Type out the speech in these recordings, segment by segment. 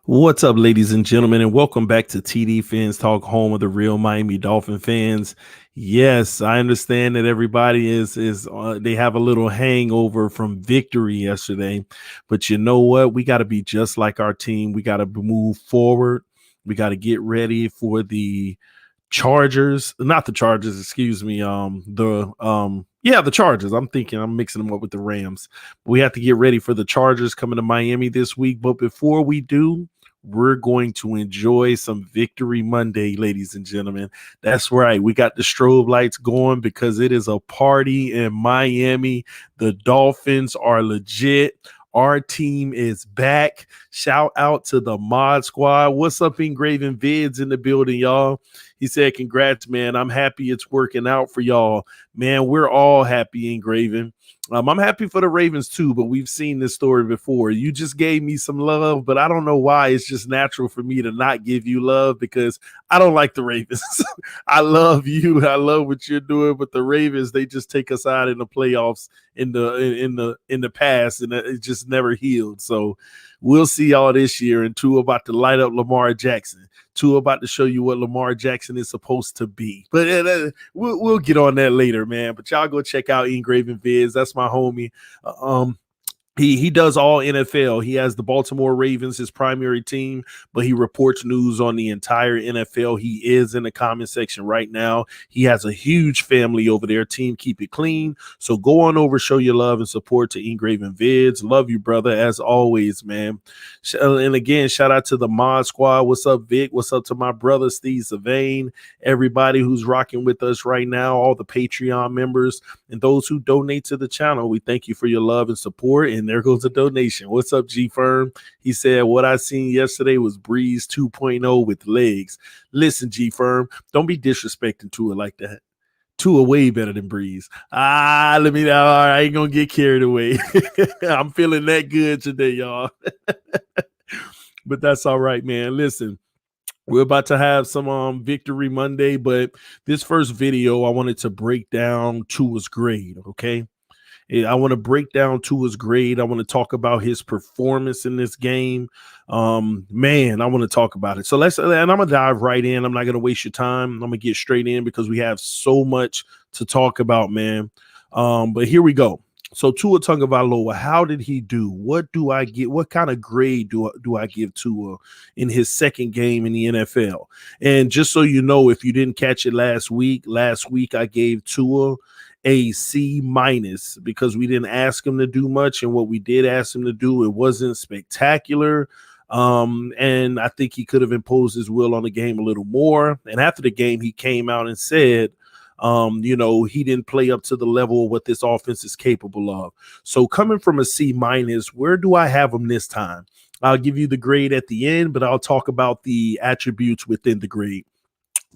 What's up, ladies and gentlemen, and welcome back to TD PHINSTALK, home of the real Miami Dolphin fans. Yes, I understand that everybody is they have a little hangover from victory yesterday, but you know what? We got to be just like our team. We got to move forward. We got to get ready for the Chargers, not the Chargers, excuse me. The Chargers. I'm mixing them up with the Rams. We have to get ready for the Chargers coming to Miami this week. But before we do, we're going to enjoy some Victory Monday, ladies and gentlemen. That's right. We got the strobe lights going because it is a party in Miami. The Dolphins are legit. Our team is back. Shout out to the mod squad. What's up, Engraven Vids in the building, y'all? He said, congrats, man. I'm happy it's working out for y'all. Man, we're all happy, Engraven. I'm happy for the Ravens too, but we've seen this story before. You just gave me some love, but I don't know why. It's just natural for me to not give you love because I don't like the Ravens. I love you. I love what you're doing, but the Ravens, they just take us out in the playoffs in the past, and it just never healed. So we'll see y'all this year. And two about to light up Lamar Jackson. Two about to show you what Lamar Jackson is supposed to be. But we'll get on that later, man. But y'all go check out Engraven Vids. That's my homie. He does all NFL. He has the Baltimore Ravens, his primary team, but he reports news on the entire NFL. He is in the comment section right now. He has a huge family over there. Team Keep It Clean. So go on over, show your love and support to Engraven Vids. Love you, brother, as always, man. And again, shout out to the mod squad. What's up, Vic? What's up to my brother, Steve Savain? Everybody who's rocking with us right now, all the Patreon members and those who donate to the channel. We thank you for your love and support. And there goes a donation. What's up, G Firm? He said, what I seen yesterday was Breeze 2.0 with legs. Listen, G Firm, don't be disrespecting Tua like that. Tua way better than Breeze. I ain't gonna get carried away. I'm feeling that good today, y'all. But that's all right, man. Listen, we're about to have some Victory Monday, but this first video, I wanted to break down Tua's grade, okay? I want to break down Tua's grade. I want to talk about his performance in this game. Man, I want to talk about it. And I'm going to dive right in. I'm not going to waste your time. I'm going to get straight in because we have so much to talk about, man. But here we go. So Tua Tagovailoa, how did he do? What do I get? What kind of grade do I give Tua in his second game in the NFL? And just so you know, if you didn't catch it last week I gave Tua a C- because we didn't ask him to do much, and what we did ask him to do, it wasn't spectacular. And I think he could have imposed his will on the game a little more. And after the game, he came out and said, he didn't play up to the level of what this offense is capable of. So coming from a C-, where do I have him this time? I'll give you the grade at the end, but I'll talk about the attributes within the grade.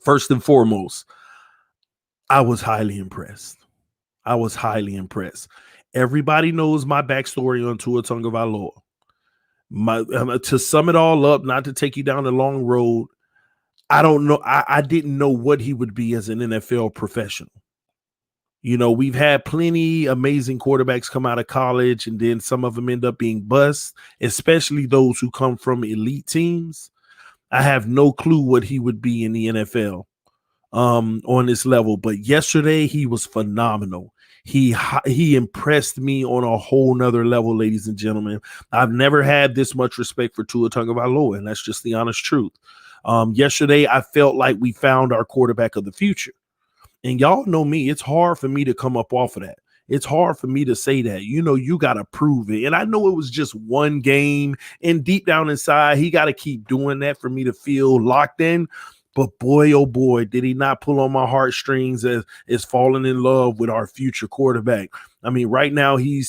First and foremost, I was highly impressed. Everybody knows my backstory on Tua Tagovailoa. To sum it all up, not to take you down the long road, I don't know. I didn't know what he would be as an NFL professional. We've had plenty amazing quarterbacks come out of college, and then some of them end up being busts, especially those who come from elite teams. I have no clue what he would be in the NFL on this level. But yesterday, he was phenomenal. He impressed me on a whole nother level, ladies and gentlemen. I've never had this much respect for Tua Tagovailoa, and that's just the honest truth. Yesterday, I felt like we found our quarterback of the future. And y'all know me. It's hard for me to come up off of that. It's hard for me to say that. You got to prove it. And I know it was just one game. And deep down inside, he got to keep doing that for me to feel locked in. But boy, oh boy, did he not pull on my heartstrings as falling in love with our future quarterback. I mean, right now, he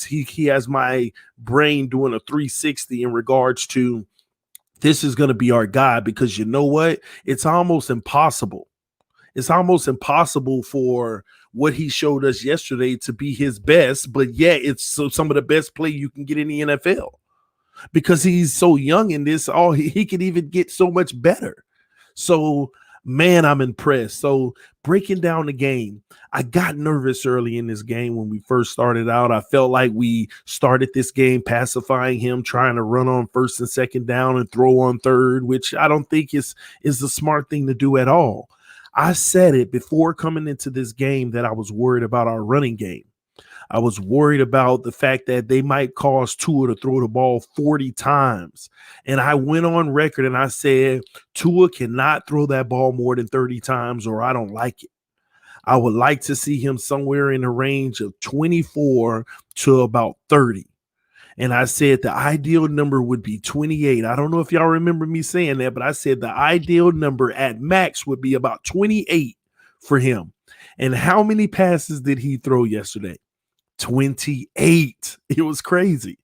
has my brain doing a 360 in regards to this is going to be our guy, because you know what? It's almost impossible. It's almost impossible for what he showed us yesterday to be his best, but yet it's some of the best play you can get in the NFL because he's so young in this. He could even get so much better. So Man, I'm impressed. So breaking down the game, I got nervous early in this game when we first started out. I felt like we started this game pacifying him, trying to run on first and second down and throw on third, which I don't think is the smart thing to do at all. I said it before coming into this game that I was worried about our running game. I was worried about the fact that they might cause Tua to throw the ball 40 times. And I went on record and I said, Tua cannot throw that ball more than 30 times or I don't like it. I would like to see him somewhere in the range of 24 to about 30. And I said the ideal number would be 28. I don't know if y'all remember me saying that, but I said the ideal number at max would be about 28 for him. And how many passes did he throw yesterday? 28. It was crazy.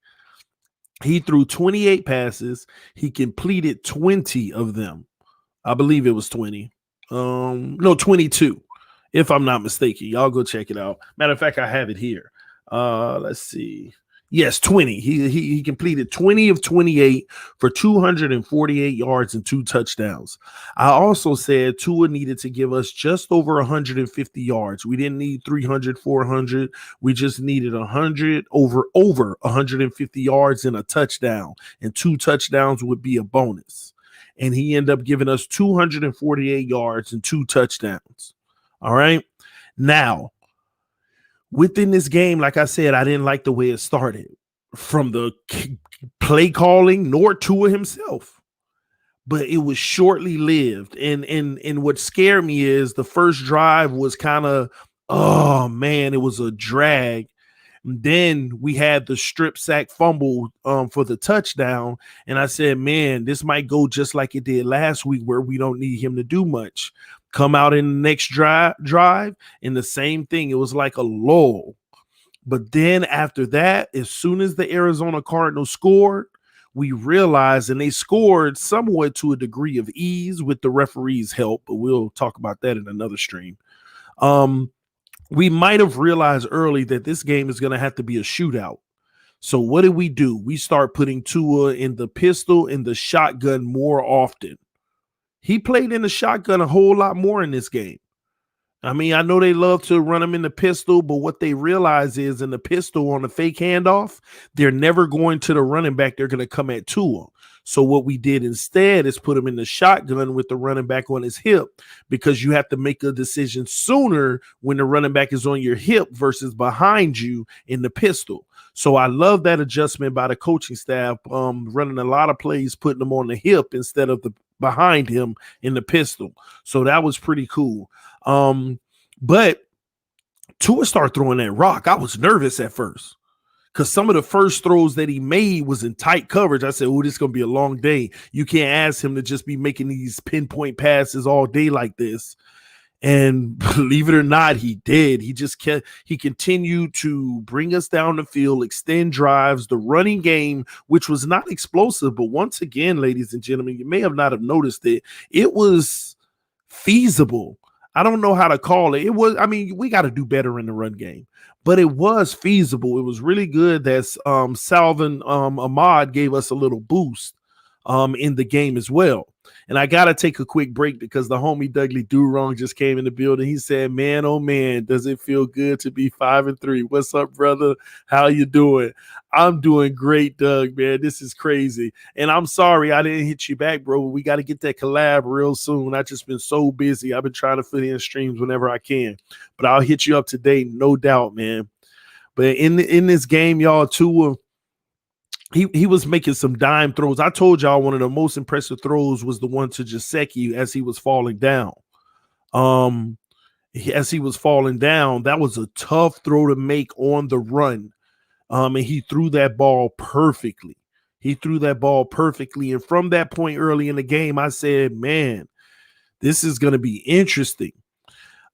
He threw 28 passes. He completed 20 of them. I believe it was 20. No, 22, if I'm not mistaken. Y'all go check it out. Matter of fact, I have it here. Let's see. Yes, 20. He completed 20 of 28 for 248 yards and 2 touchdowns. I also said Tua needed to give us just over 150 yards. We didn't need 300, 400. We just needed 100 over 150 yards and a touchdown. And 2 touchdowns would be a bonus. And he ended up giving us 248 yards and 2 touchdowns. All right. Now, within this game, like I said, I didn't like the way it started from the play calling nor Tua himself, but it was shortly lived. And what scared me is the first drive was kind of, oh man, it was a drag. And then we had the strip sack fumble for the touchdown. And I said, man, this might go just like it did last week where we don't need him to do much. Come out in the next drive and the same thing. It was like a lull. But then after that, as soon as the Arizona Cardinals scored, we realized, and they scored somewhat to a degree of ease with the referee's help, but we'll talk about that in another stream. We might have realized early that this game is going to have to be a shootout. So what did we do? We start putting Tua in the pistol and the shotgun more often. He played in the shotgun a whole lot more in this game. I mean, I know they love to run him in the pistol, but what they realize is in the pistol on the fake handoff, they're never going to the running back. They're going to come at Tua. So what we did instead is put him in the shotgun with the running back on his hip because you have to make a decision sooner when the running back is on your hip versus behind you in the pistol. So I love that adjustment by the coaching staff, running a lot of plays, putting them on the hip instead of the behind him in the pistol. So that was pretty cool. But Tua started throwing that rock. I was nervous at first because some of the first throws that he made was in tight coverage. I said, oh, this is going to be a long day. You can't ask him to just be making these pinpoint passes all day like this. And believe it or not, he did. He continued to bring us down the field, extend drives, the running game, which was not explosive. But once again, ladies and gentlemen, you may have not have noticed it. It was feasible. I don't know how to call it. We got to do better in the run game, but it was feasible. It was really good that Salvin Ahmad gave us a little boost in the game as well. And I got to take a quick break because the homie Dudley Durong just came in the building. He said, man, oh man, does it feel good to be 5-3? What's up, brother? How you doing? I'm doing great, Doug, man. This is crazy. And I'm sorry I didn't hit you back, bro. We got to get that collab real soon. I've just been so busy. I've been trying to fit in streams whenever I can. But I'll hit you up today, no doubt, man. But in this game, y'all, Tua, he was making some dime throws. I told y'all one of the most impressive throws was the one to Gesicki as he was falling down. As he was falling down, that was a tough throw to make on the run. And he threw that ball perfectly. And from that point early in the game, I said, man, this is going to be interesting.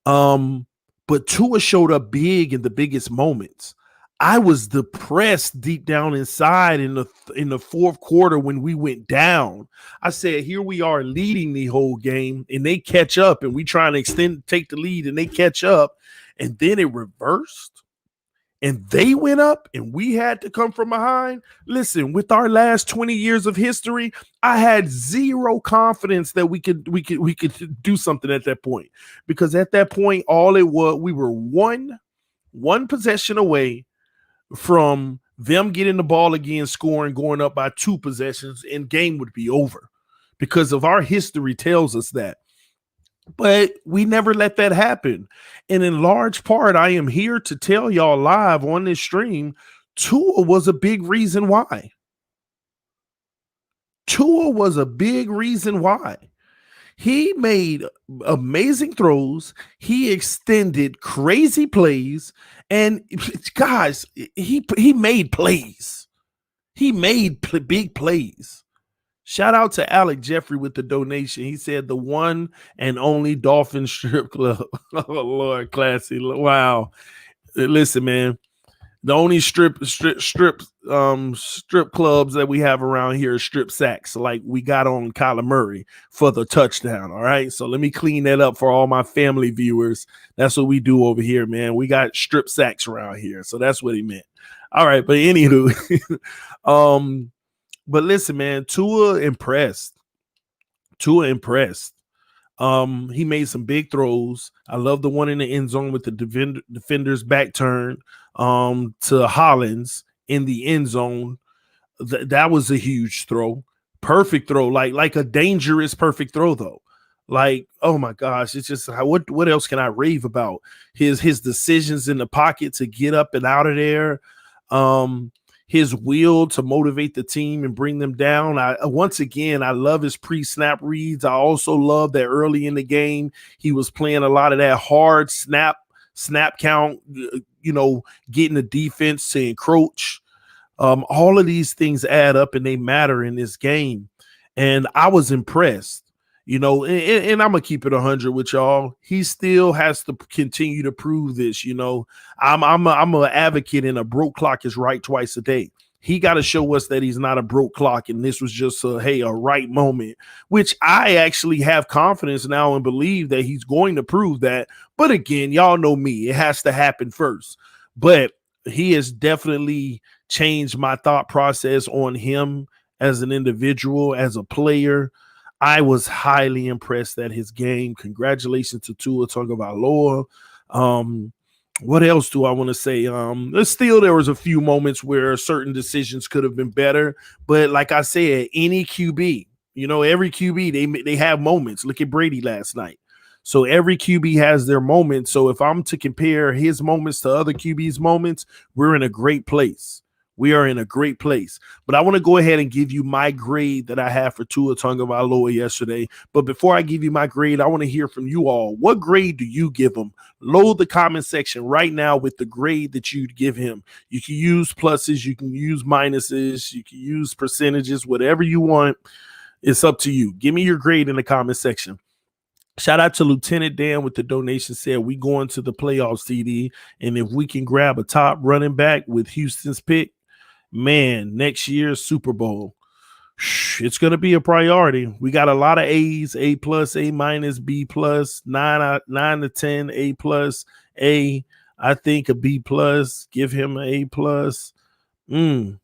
But Tua showed up big in the biggest moments. I was depressed deep down inside in the fourth quarter when we went down. I said, here we are leading the whole game, and they catch up, and we trying to take the lead, and they catch up, and then it reversed. and they went up and we had to come from behind. Listen, with our last 20 years of history, I had zero confidence that we could do something at that point, because at that point, all it was, we were one possession away from them getting the ball again, scoring, going up by 2 possessions, and game would be over, because of our history tells us that. But we never let that happen. And in large part, I am here to tell y'all live on this stream, Tua was a big reason why. Tua was a big reason why. He made amazing throws. He extended crazy plays. And guys, he made plays. He made big plays. Shout out to Alec Jeffrey with the donation. He said the one and only Dolphin strip club. Oh Lord, classy. Wow. Listen, man. The only strip clubs that we have around here are strip sacks, like we got on Kyler Murray for the touchdown. All right. So let me clean that up for all my family viewers. That's what we do over here, man. We got strip sacks around here. So that's what he meant. All right. But anywho, but listen, man, Tua impressed. He made some big throws. I love the one in the end zone with the defender's back turn to Hollins in the end zone. That was a huge throw. Perfect throw, like a dangerous perfect throw, though. Like, oh my gosh, it's just what else can I rave about? His decisions in the pocket to get up and out of there. His will to motivate the team and bring them down. Once again, I love his pre-snap reads. I also love that early in the game, he was playing a lot of that hard snap count, getting the defense to encroach. All of these things add up and they matter in this game. And I was impressed. And I'm going to keep it 100 with y'all. He still has to continue to prove this. I'm an advocate, and a broke clock is right twice a day. He got to show us that he's not a broke clock, and this was just a right moment, which I actually have confidence now and believe that he's going to prove that. But again, y'all know me. It has to happen first. But he has definitely changed my thought process on him as an individual, as a player. I was highly impressed at his game. Congratulations to Tua Tagovailoa. What else do I want to say? There was a few moments where certain decisions could have been better. But like I said, any QB, every QB, they have moments. Look at Brady last night. So every QB has their moments. So if I'm to compare his moments to other QB's moments, we're in a great place. We are in a great place. But I want to go ahead and give you my grade that I have for Tua Tagovailoa yesterday. But before I give you my grade, I want to hear from you all. What grade do you give him? Load the comment section right now with the grade that you'd give him. You can use pluses, you can use minuses, you can use percentages, whatever you want. It's up to you. Give me your grade in the comment section. Shout out to Lieutenant Dan with the donation. Said we going to the playoffs, TD. And if we can grab a top running back with Houston's pick, man, next year's Super Bowl, it's going to be a priority. We got a lot of A's, A plus, A minus, B plus, 9 to 10, A plus, A. I think a B plus. Give him an A plus. All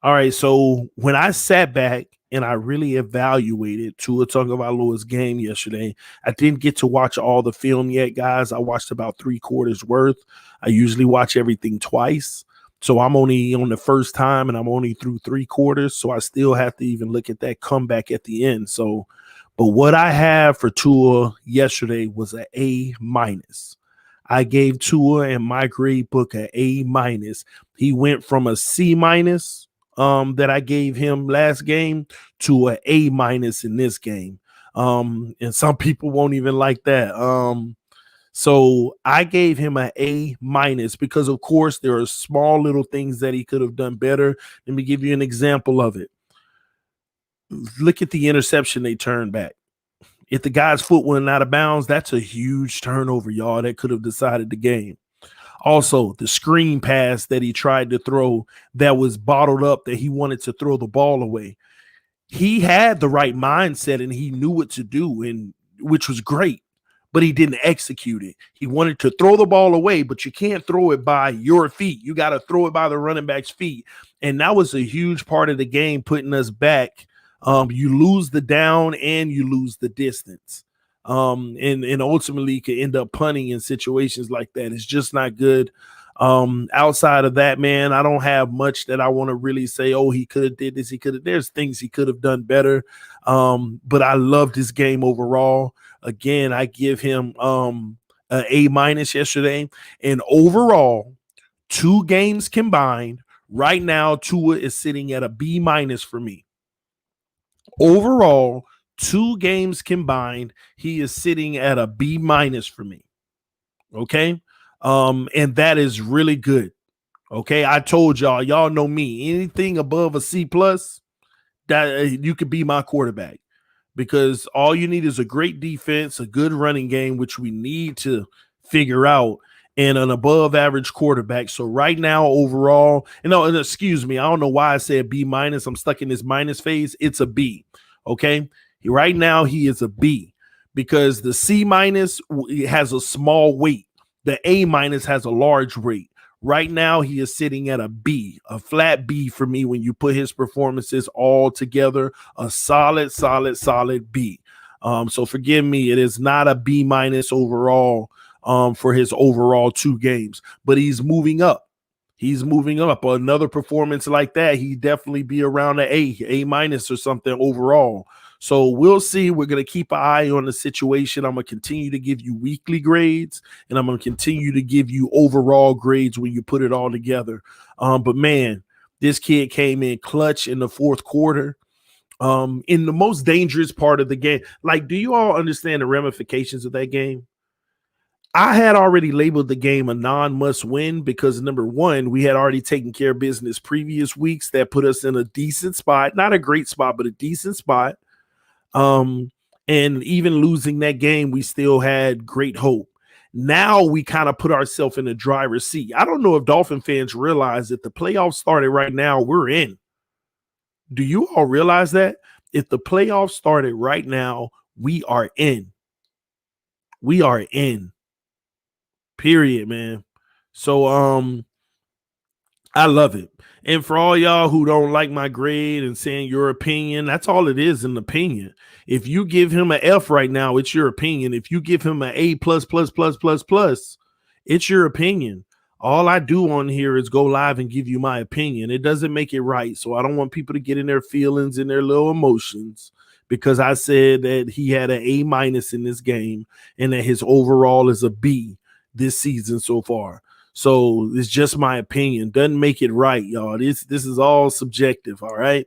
right, so when I sat back and I really evaluated Tua Tagovailoa's game yesterday, I didn't get to watch all the film yet, guys. I watched about 3/4 worth. I usually watch everything twice. So I'm only on the first time and I'm only through 3/4. So I still have to even look at that comeback at the end. So, but what I have for Tua yesterday was an A minus. I gave Tua in my grade book an A minus. He went from a C minus that I gave him last game to an A minus in this game. And some people won't even like that. So I gave him an A minus because, of course, there are small little things that he could have done better. Let me give you an example of it. Look at the interception they turned back. If the guy's foot went out of bounds, that's a huge turnover, y'all, that could have decided the game. Also, the screen pass that he tried to throw that was bottled up, that he wanted to throw the ball away. He had the right mindset and he knew what to do, and which was great. but he didn't execute it. He wanted to throw the ball away, but you can't throw it by your feet. You got to throw it by the running back's feet. And that was a huge part of the game, putting us back. You lose the down and you lose the distance. And ultimately could end up punting in situations like that. It's just not good. Outside of that, man, I don't have much that I want to really say, oh, he could have did this, there's things he could have done better. But I loved his game overall. Again, I give him an A- yesterday. And overall, 2 games combined, right now, Tua is sitting at a B- for me. Overall, 2 games combined, he is sitting at a B- for me. Okay. And that is really good. Okay. I told y'all know me, anything above a C+, that you could be my quarterback, because all you need is a great defense, a good running game, which we need to figure out, and an above average quarterback. So right now, overall, excuse me, I don't know why I said B-. I'm stuck in this minus phase. It's a B. Okay. Right now, he is a B, because the C- has a small weight. The A- has a large weight. Right now, he is sitting at a B, a flat B for me when you put his performances all together, a solid B. So forgive me, it is not a B- overall for his overall 2 games, but he's moving up. He's moving up. Another performance like that, he'd definitely be around an A- or something overall. So we'll see. We're going to keep an eye on the situation. I'm going to continue to give you weekly grades, and I'm going to continue to give you overall grades when you put it all together. But man, this kid came in clutch in the 4th quarter. In the most dangerous part of the game. Like, do you all understand the ramifications of that game? I had already labeled the game a non-must win because, number one, we had already taken care of business previous weeks that put us in a decent spot, not a great spot, but a decent spot. And even losing that game, we still had great hope. Now we kind of put ourselves in a driver's seat. I don't know if Dolphin fans realize that the playoffs started right now, we're in. Do you all realize that? If the playoffs started right now, we are in. We are in. Period, man. So I love it. And for all y'all who don't like my grade and saying your opinion, that's all it is, an opinion. If you give him an F right now, it's your opinion. If you give him an A+++++, it's your opinion. All I do on here is go live and give you my opinion. It doesn't make it right. So I don't want people to get in their feelings and their little emotions because I said that he had an A- in this game and that his overall is a B this season so far. So it's just my opinion. Doesn't make it right, y'all. This is all subjective, all right?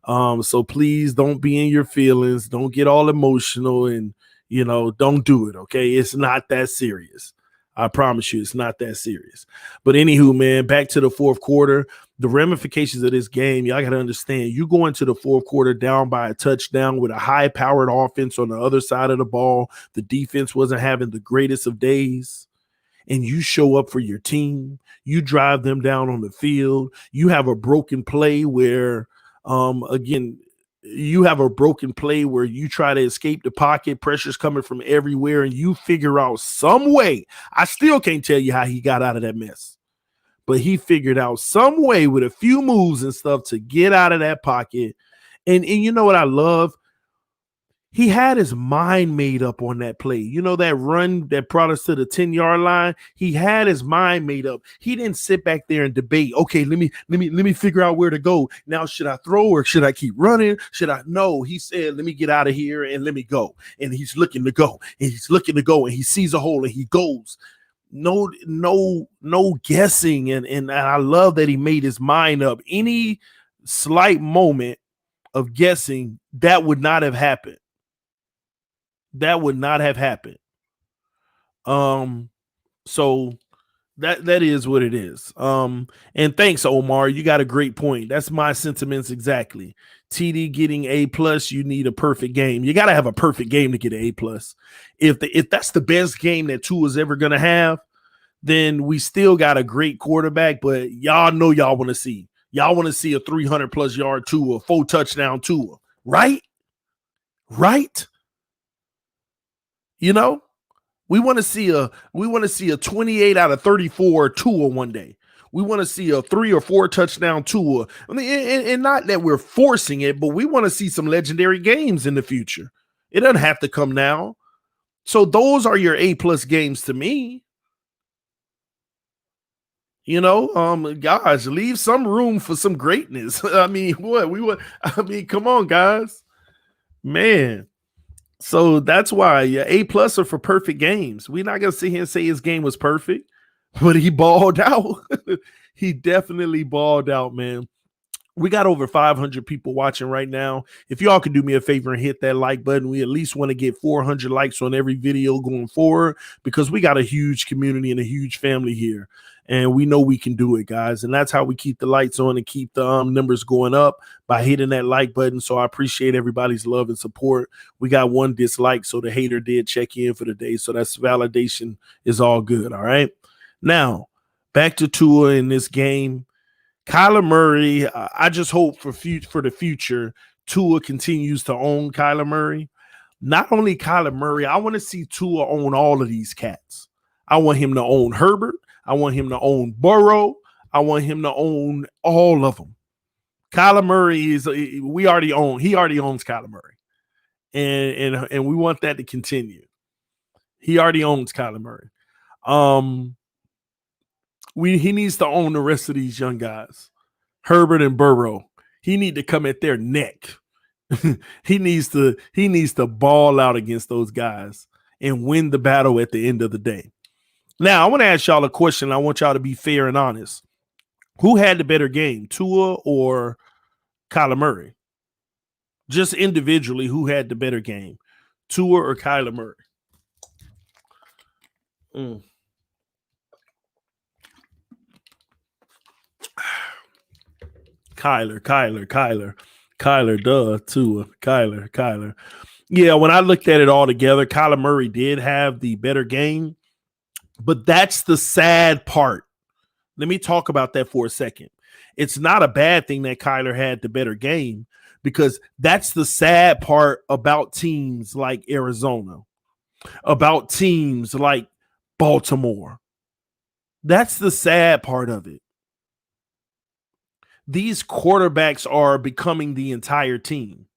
So please don't be in your feelings. Don't get all emotional and, don't do it, okay? It's not that serious. I promise you it's not that serious. But anywho, man, back to the 4th quarter. The ramifications of this game, y'all got to understand. You go into the 4th quarter down by a touchdown with a high-powered offense on the other side of the ball. The defense wasn't having the greatest of days. And you show up for your team, you drive them down on the field, you have a broken play where, you have a broken play where you try to escape the pocket, pressure's coming from everywhere, and you figure out some way. I still can't tell you how he got out of that mess, but he figured out some way with a few moves and stuff to get out of that pocket. And you know what I love? He had his mind made up on that play. You know, that run that brought us to the 10-yard line. He had his mind made up. He didn't sit back there and debate. Okay, let me figure out where to go. Now, should I throw or should I keep running? Should I? No, he said, let me get out of here and let me go. And he's looking to go. And he's looking to go. And he sees a hole and he goes. No guessing. And I love that he made his mind up. Any slight moment of guessing, that would not have happened. That would not have happened. So that is what it is. And thanks, Omar. You got a great point. That's my sentiments exactly. TD getting A+, you need a perfect game. You got to have a perfect game to get an A+. If that's the best game that Tua is ever gonna have, then we still got a great quarterback. But y'all know y'all want to see. Y'all want to see a 300+ yard Tua, 4 touchdown Tua, right? Right? You know? We want to see a 28 out of 34 Tua one day. We want to see a 3 or 4 touchdown Tua. I mean, and not that we're forcing it, but we want to see some legendary games in the future. It doesn't have to come now. So those are your A+ games to me. You know, guys, leave some room for some greatness. I mean, come on, guys. Man. So that's why A+ are for perfect games. We're not gonna sit here and say his game was perfect, but he balled out. He definitely balled out, man. We got over 500 people watching right now. If y'all could do me a favor and hit that like button, we at least want to get 400 likes on every video going forward, because we got a huge community and a huge family here. And we know we can do it, guys. And that's how we keep the lights on and keep the numbers going up, by hitting that like button. So I appreciate everybody's love and support. We got 1 dislike, so the hater did check in for the day. So that's validation, is all good. All right. Now, back to Tua in this game. Kyler Murray, I just hope for the future, Tua continues to own Kyler Murray. Not only Kyler Murray, I want to see Tua own all of these cats. I want him to own Herbert. I want him to own Burrow. I want him to own all of them. Kyler Murray he already owns Kyler Murray. And we want that to continue. He already owns Kyler Murray. He needs to own the rest of these young guys, Herbert and Burrow. He need to come at their neck. he needs to ball out against those guys and win the battle at the end of the day. Now, I want to ask y'all a question. I want y'all to be fair and honest. Who had the better game, Tua or Kyler Murray? Just individually, who had the better game, Tua or Kyler Murray? Kyler, Tua, Kyler. Yeah, when I looked at it all together, Kyler Murray did have the better game, but that's the sad part. Let me talk about that for a second. It's not a bad thing that Kyler had the better game, because that's the sad part about teams like Arizona, about teams like Baltimore. That's the sad part of it. These quarterbacks are becoming the entire team.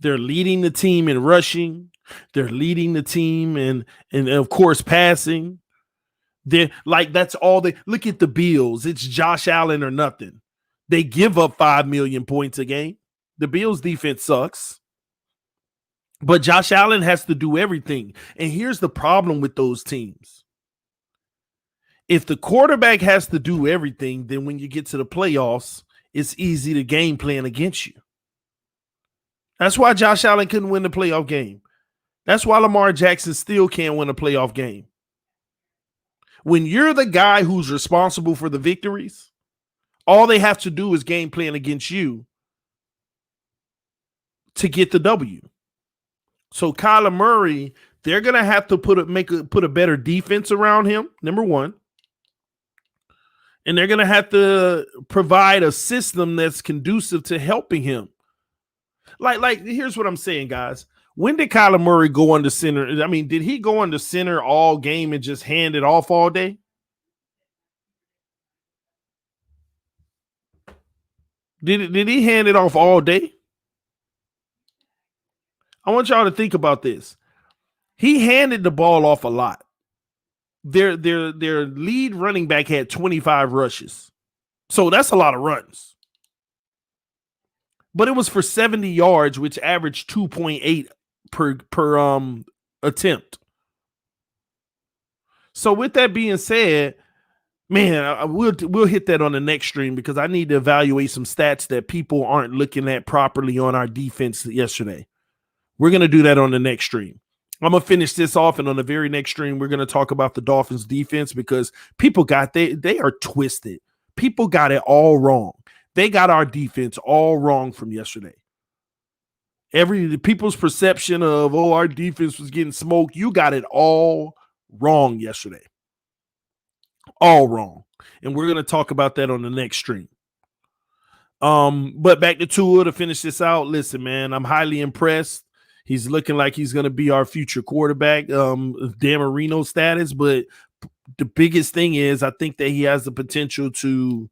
They're leading the team in rushing. They're leading the team and of course passing. They're like, that's all they look at. The Bills, it's Josh Allen or nothing. They give up 5 million points a game. The Bills defense sucks, but Josh Allen has to do everything. And here's the problem with those teams. If the quarterback has to do everything, then when you get to the playoffs, it's easy to game plan against you. That's why Josh Allen couldn't win the playoff game. That's why Lamar Jackson still can't win a playoff game. When you're the guy who's responsible for the victories, all they have to do is game plan against you to get the W. So Kyler Murray, they're going to have to put a better defense around him, number one. And they're going to have to provide a system that's conducive to helping him. Like, here's what I'm saying, guys. When did Kyler Murray go under center? I mean, did he go under center all game and just hand it off all day? Did he hand it off all day? I want y'all to think about this. He handed the ball off a lot. Their lead running back had 25 rushes. So that's a lot of runs. But it was for 70 yards, which averaged 2.8 per attempt. So with that being said, man, we'll hit that on the next stream, because I need to evaluate some stats that people aren't looking at properly on our defense yesterday. We're going to do that on the next stream. I'm going to finish this off, and on the very next stream, we're going to talk about the Dolphins defense, because people they are twisted. People got it all wrong. They got our defense all wrong from yesterday. The people's perception of, our defense was getting smoked, you got it all wrong yesterday. All wrong. And we're going to talk about that on the next stream. But back to Tua to finish this out. Listen, man, I'm highly impressed. He's looking like he's going to be our future quarterback, Dan Marino status. But the biggest thing is I think that he has the potential to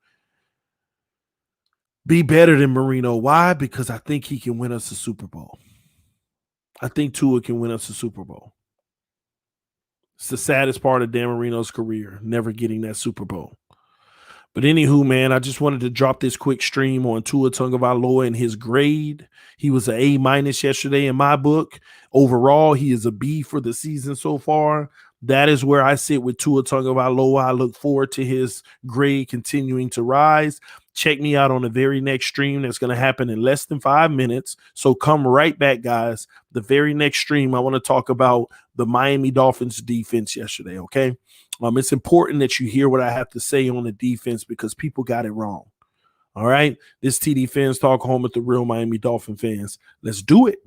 be better than Marino. Why? Because I think he can win us a Super Bowl. I think Tua can win us a Super Bowl. It's the saddest part of Dan Marino's career, never getting that Super Bowl. But anywho, man, I just wanted to drop this quick stream on Tua Tagovailoa and his grade. He was an A- yesterday in my book. Overall, he is a B for the season so far. That is where I sit with Tua Tagovailoa. I look forward to his grade continuing to rise. Check me out on the very next stream that's going to happen in less than 5 minutes. So come right back, guys. The very next stream, I want to talk about the Miami Dolphins defense yesterday, okay? It's important that you hear what I have to say on the defense because people got it wrong. All right? This TD Fans Talk, home with the real Miami Dolphin fans. Let's do it.